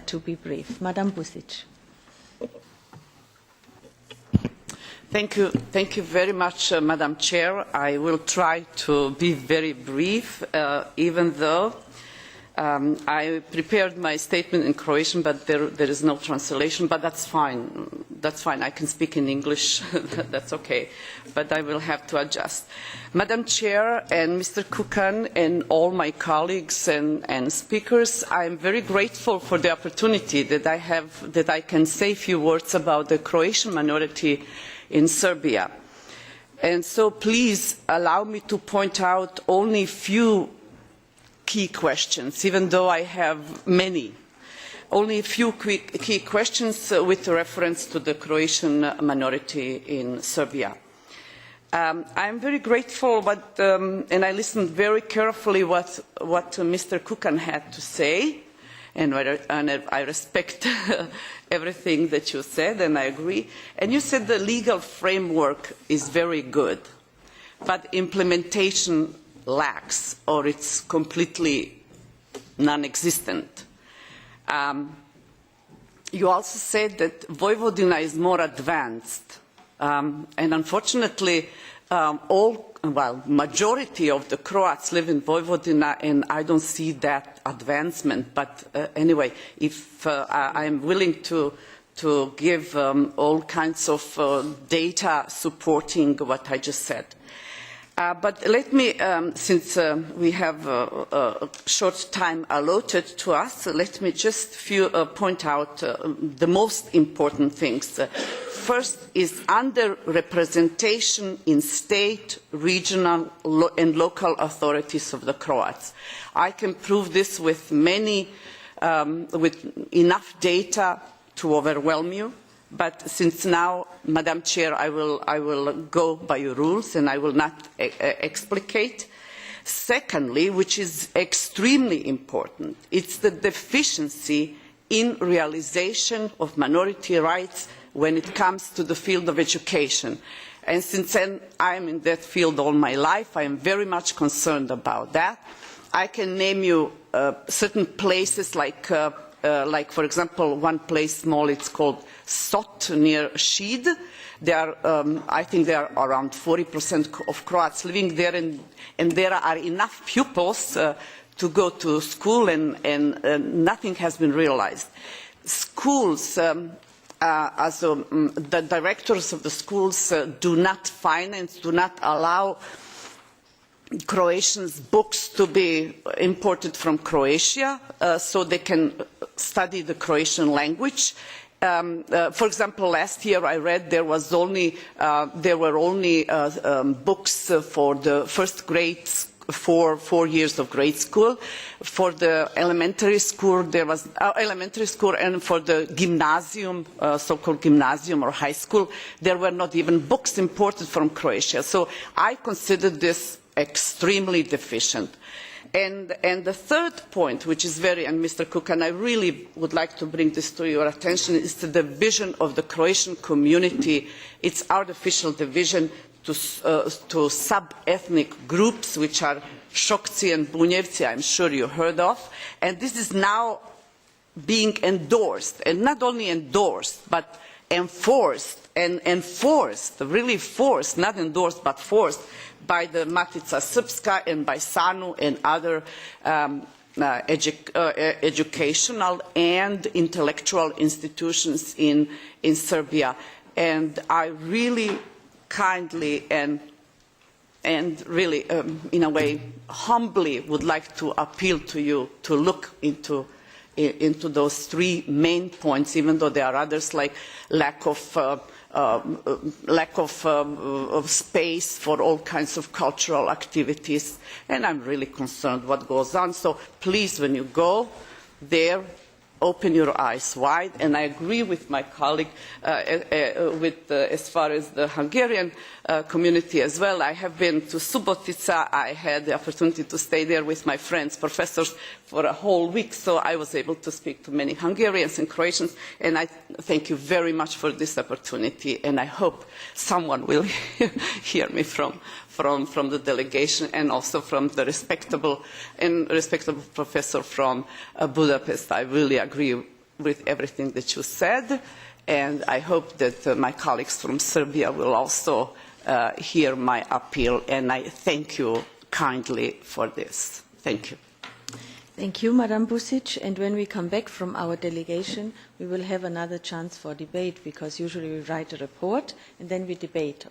to be brief. Madam Busic. Thank you very much, Madam Chair. I will try to be very brief, even though I prepared my statement in Croatian, but there is no translation, but that's fine. That's fine. I can speak in English. That's okay. But I will have to adjust. Madam Chair and Mr. Kukan and all my colleagues and speakers, I am very grateful for the opportunity that I have, that I can say a few words about the Croatian minority in Serbia. And so please allow me to point out only a few key questions, even though I have many. Only a few key questions with reference to the Croatian minority in Serbia. I am very grateful, and I listened very carefully what Mr. Kukan had to say, and I respect everything that you said, and I agree. And you said the legal framework is very good, but implementation lacks, or it's completely non-existent. You also said that Vojvodina is more advanced, and unfortunately, majority of the Croats live in Vojvodina, and I don't see that advancement. But anyway, if I am willing to give all kinds of data supporting what I just said. But let me, since we have a short time allotted to us, let me just point out the most important things. First is underrepresentation in state, regional, and local authorities of the Croats. I can prove this with with enough data to overwhelm you. But since now, Madam Chair, I will go by your rules and I will not explicate. Secondly, which is extremely important, it's the deficiency in realization of minority rights when it comes to the field of education. And since I am in that field all my life, I am very much concerned about that. I can name you certain places like, for example, one place small, it's called Sot near Šid. I think there are around 40% of Croats living there, and there are enough pupils to go to school, and nothing has been realized. Schools, the directors of the schools do not finance, do not allow Croatians' books to be imported from Croatia, so they can study the Croatian language. For example, last year I read there were only books for the first grade, 4 years of grade school. For the elementary school, there was and for the gymnasium, so-called gymnasium or high school, there were not even books imported from Croatia. So I consider this extremely deficient. And the third point, which is and Mr. Kukan, I really would like to bring this to your attention, is the division of the Croatian community. It's artificial division to sub-ethnic groups, which are Šokci and Bunjevci, I'm sure you heard of. And this is now being endorsed, and not only endorsed, but enforced, really forced, not endorsed, but forced, by the Matica Srpska and by SANU and other educational and intellectual institutions in Serbia. And I really kindly and really, in a way, humbly would like to appeal to you to look into those three main points, even though there are others like lack of space for all kinds of cultural activities, and I'm really concerned what goes on. So please, when you go there, open your eyes wide. And I agree with my colleague as far as the Hungarian community as well. I have been to Subotica. I had the opportunity to stay there with my friends, professors, for a whole week, so I was able to speak to many Hungarians and Croatians, and I thank you very much for this opportunity, and I hope someone will hear me from the delegation and also from the respectable professor from Budapest. I really agree with everything that you said, and I hope that my colleagues from Serbia will also hear my appeal, and I thank you kindly for this. Thank you. Thank you, Madam Busic. And when we come back from our delegation, we will have another chance for debate, because usually we write a report and then we debate